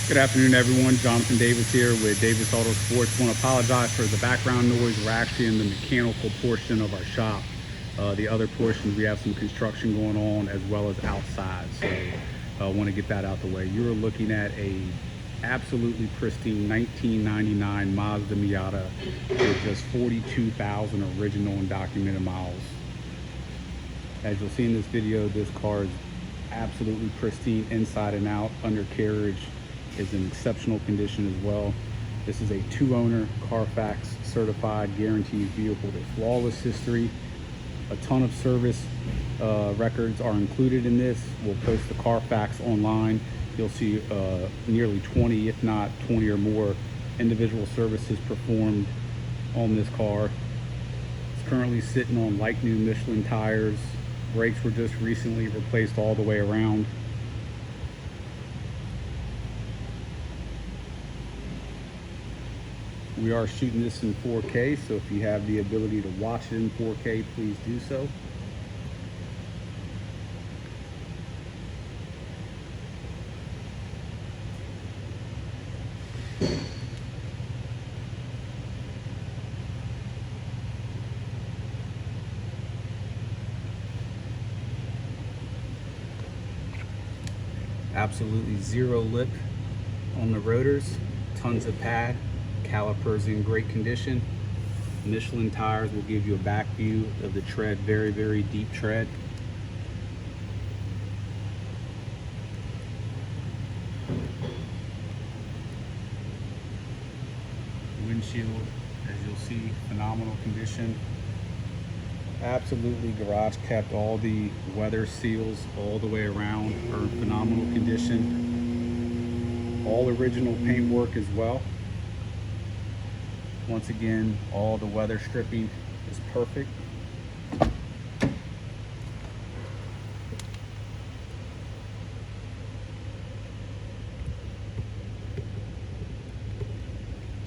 Good afternoon, everyone. Jonathan Davis here with Davis AutoSports. Want to apologize for the background noise. We're actually in the mechanical portion of our shop. The other portions, we have some construction going on as well as outside. So I want to get that out the way. You're looking at a absolutely pristine 1999 Mazda Miata with just 42,000 original and documented miles. As you'll see in this video, this car is absolutely pristine inside and out. Undercarriage is in exceptional condition as well. This is a 2-owner Carfax certified guaranteed vehicle with flawless history. A ton of service records are included in this. We'll post the Carfax online. You'll see nearly 20, if not 20 or more individual services performed on this car. It's currently sitting on like new Michelin tires. Brakes were just recently replaced all the way around. We are shooting this in 4K, so if you have the ability to watch it in 4K, please do so. Absolutely zero lip on the rotors, tons of pad. Calipers in great condition. Michelin tires will give you a back view of the tread, very, very deep tread. Windshield, as you'll see, phenomenal condition. Absolutely garage kept. All the weather seals all the way around are in phenomenal condition. All original paintwork as well. Once again, all the weather stripping is perfect.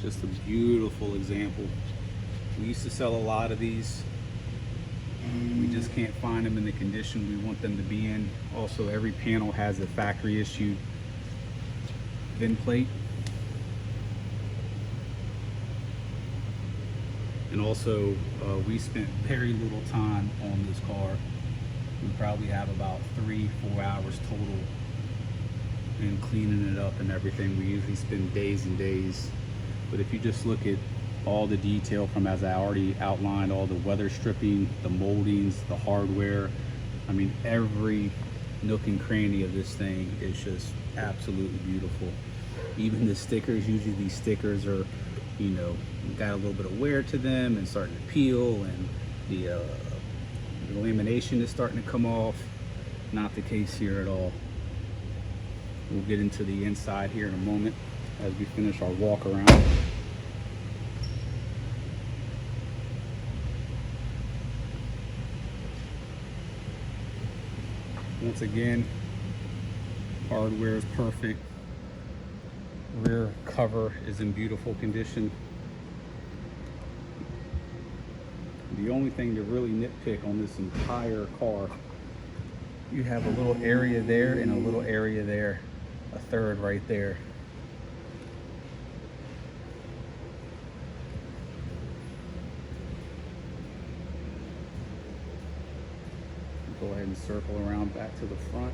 Just a beautiful example. We used to sell a lot of these. We just can't find them in the condition we want them to be in. Also, every panel has a factory issued VIN plate. And also, we spent very little time on this car. We probably have about 3-4 hours total in cleaning it up and everything. We usually spend days and days. But if you just look at all the detail from, as I already outlined, all the weather stripping, the moldings, the hardware, I mean, every nook and cranny of this thing is just absolutely beautiful. Even the stickers, usually these stickers are, you know, got a little bit of wear to them and starting to peel, and the lamination is starting to come off. Not the case here at all. We'll get into the inside here in a moment as we finish our walk around. Once again, hardware is perfect. Rear cover is in beautiful condition. The only thing to really nitpick on this entire car, you have a little area there and a little area there, a third right there. Go ahead and circle around back to the front.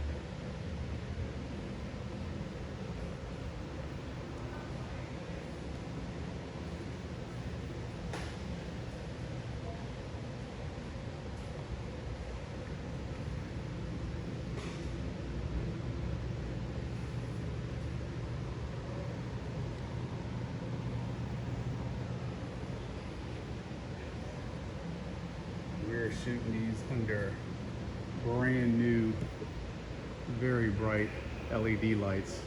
We're shooting these under brand new, very bright LED lights.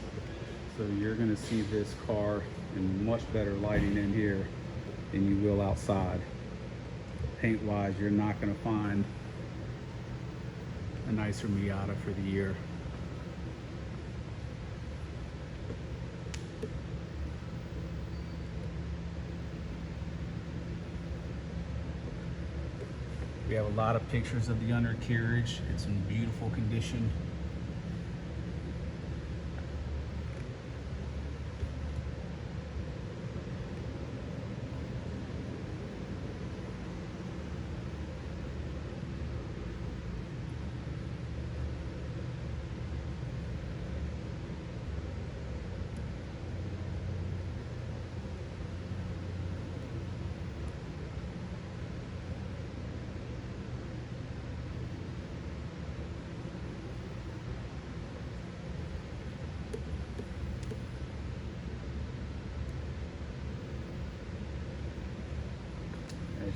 So you're gonna see this car in much better lighting in here than you will outside. Paint wise, you're not gonna find a nicer Miata for the year. We have a lot of pictures of the undercarriage. It's in beautiful condition.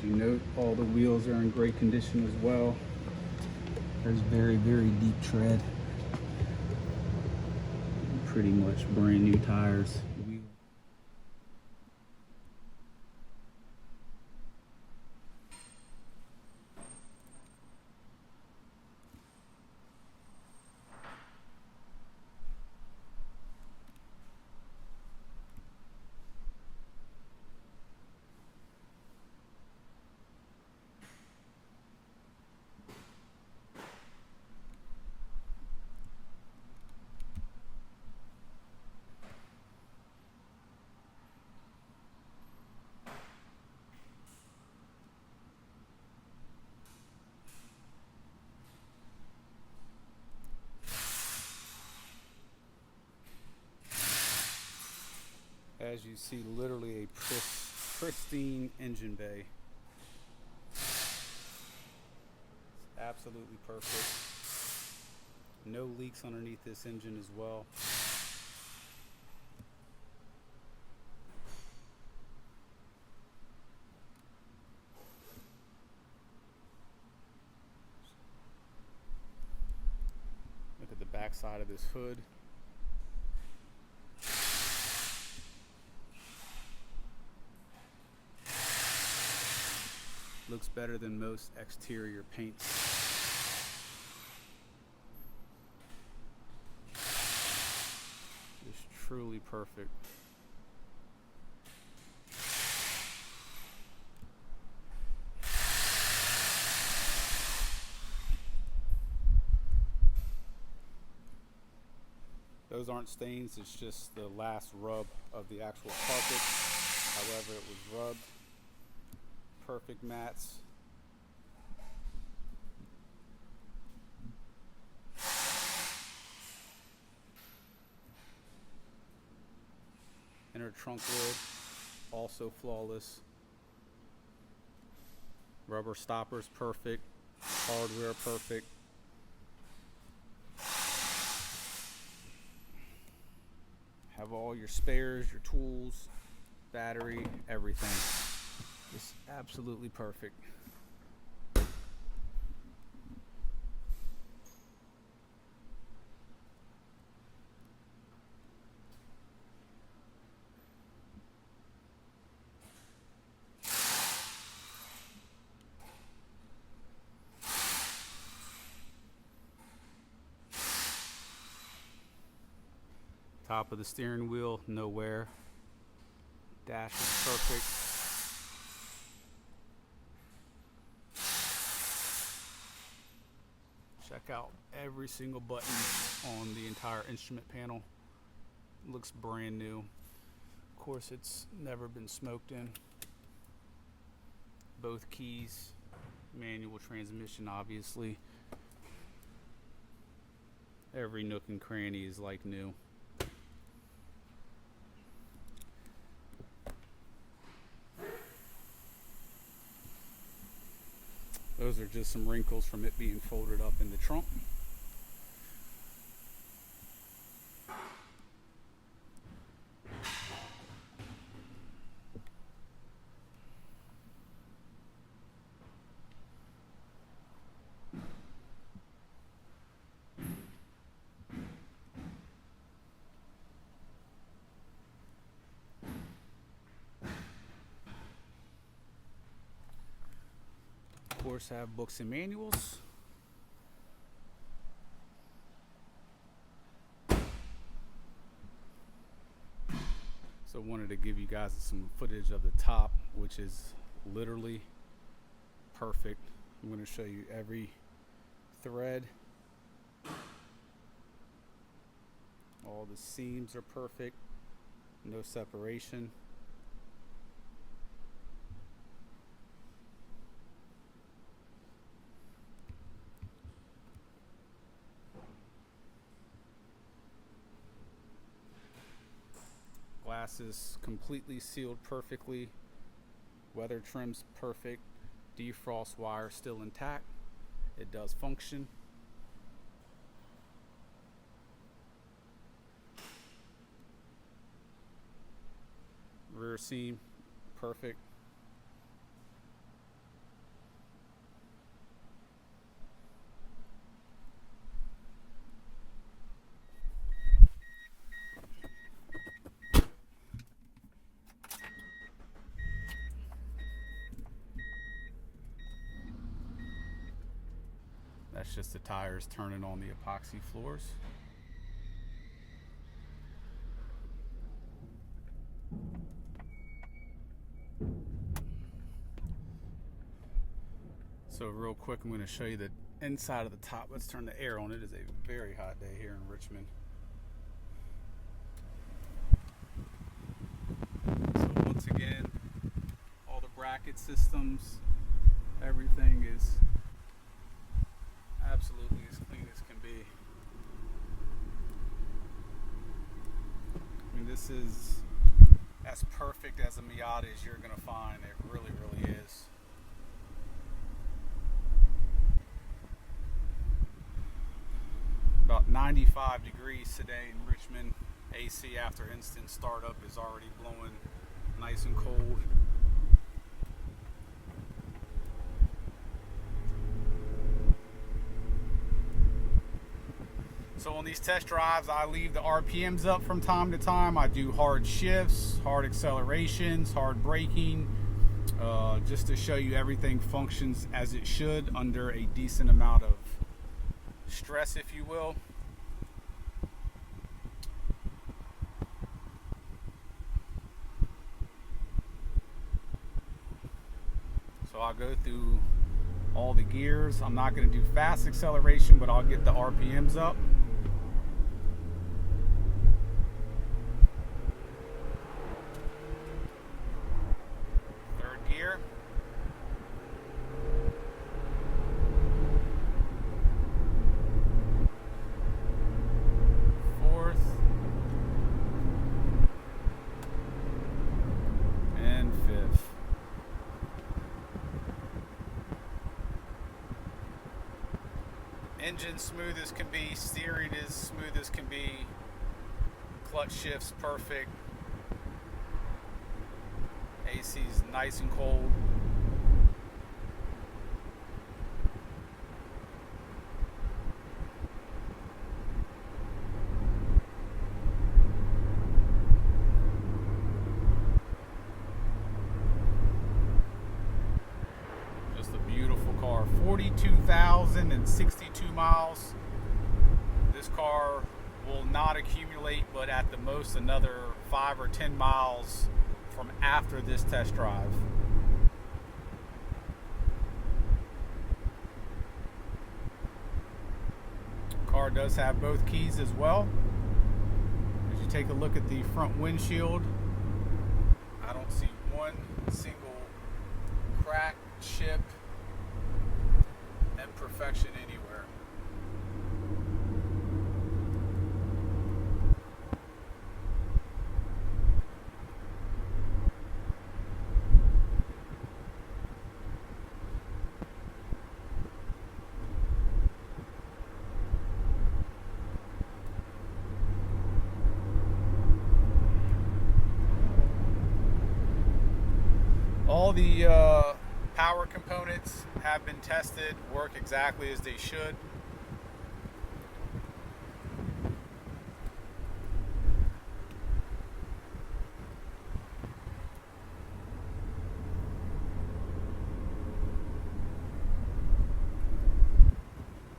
you note, all the wheels are in great condition as well. There's very, very deep tread. Pretty much brand new tires. As you see, literally a pristine engine bay. It's absolutely perfect. No leaks underneath this engine as well. Look at the back side of this hood. Looks better than most exterior paints. It's truly perfect. Those aren't stains, it's just the last rub of the actual carpet. However, it was rubbed. Perfect mats. Inner trunk lid, also flawless. Rubber stoppers perfect. Hardware perfect. Have all your spares, your tools, battery, everything. It's absolutely perfect. Top of the steering wheel, no wear. Dash is perfect. Check out every single button on the entire instrument panel. Looks brand new. Of course, it's never been smoked in. Both keys, manual transmission, obviously. Every nook and cranny is like new. Those are just some wrinkles from it being folded up in the trunk. Of course, have books and manuals. So wanted to give you guys some footage of the top, which is literally perfect. I'm going to show you every thread. All the seams are perfect, no separation. Glass is completely sealed perfectly. Weather trim's perfect. Defrost wire still intact. It does function. Rear seam perfect. just the tires turning on the epoxy floors. So real quick, I'm going to show you the inside of the top. Let's turn the air on. It is a very hot day here in Richmond. So once again, all the bracket systems, everything is absolutely as clean as can be. I mean, this is as perfect as a Miata as you're going to find. It really, really is. About 95 degrees today in Richmond. AC after instant startup is already blowing nice and cold. So on these test drives, I leave the RPMs up from time to time. I do hard shifts, hard accelerations, hard braking, just to show you everything functions as it should under a decent amount of stress, if you will. So I'll go through all the gears. I'm not going to do fast acceleration, but I'll get the RPMs up. Third gear. Fourth. And fifth. Engine smooth as can be, steering as smooth as can be, clutch shifts perfect, AC's nice and cold. Just a beautiful car. 42,062 miles. This car will not accumulate, but at the most another 5 or 10 miles from after this test drive. Car does have both keys as well. As you take a look at the front windshield, I don't see one single crack, chip, imperfection anywhere. All the power components have been tested, work exactly as they should.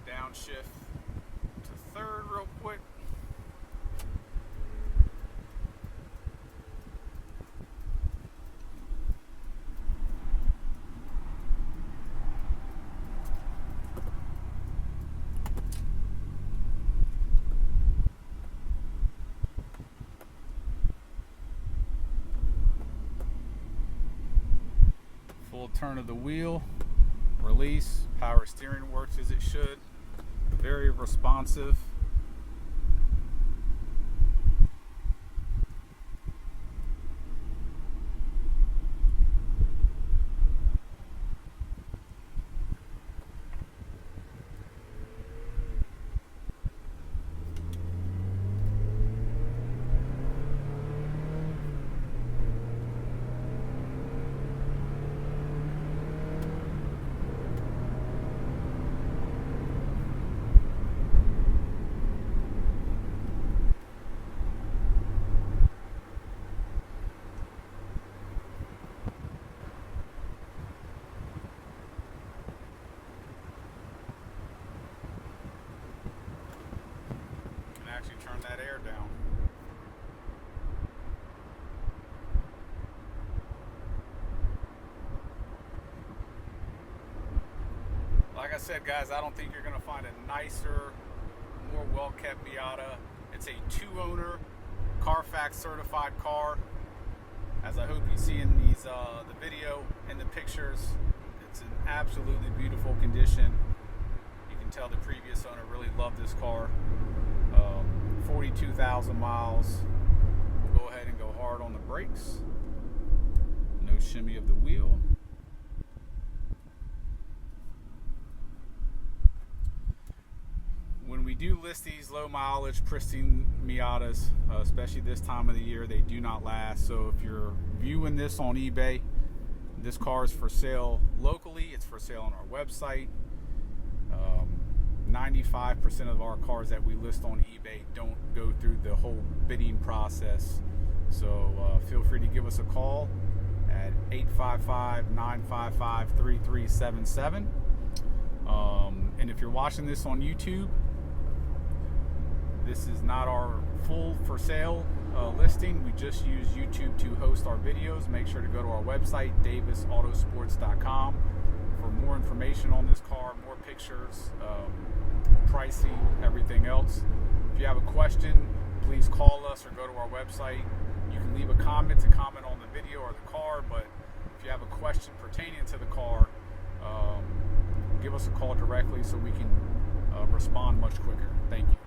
Downshift to third real quick. Full turn of the wheel, release, power steering works as it should, very responsive. turn that air down. Like I said, guys, I don't think you're going to find a nicer, more well-kept Miata. It's a 2-owner, Carfax certified car. As I hope you see in these the video and the pictures, it's in absolutely beautiful condition. You can tell the previous owner really loved this car. 42,000 miles. We'll go ahead and go hard on the brakes. No shimmy of the wheel. When we do list these low mileage, pristine Miatas, especially this time of the year, they do not last. So if you're viewing this on eBay, this car is for sale locally. It's for sale on our website. 95% of our cars that we list on eBay don't go through the whole bidding process. So feel free to give us a call at 855-955-3377. And if you're watching this on YouTube, this is not our full for sale listing. We just use YouTube to host our videos. Make sure to go to our website, davisautosports.com, for more information on this car, more pictures, pricing, everything else. If you have a question, please call us or go to our website. You can leave a comment to comment on the video or the car, but if you have a question pertaining to the car, give us a call directly so we can respond much quicker. Thank you.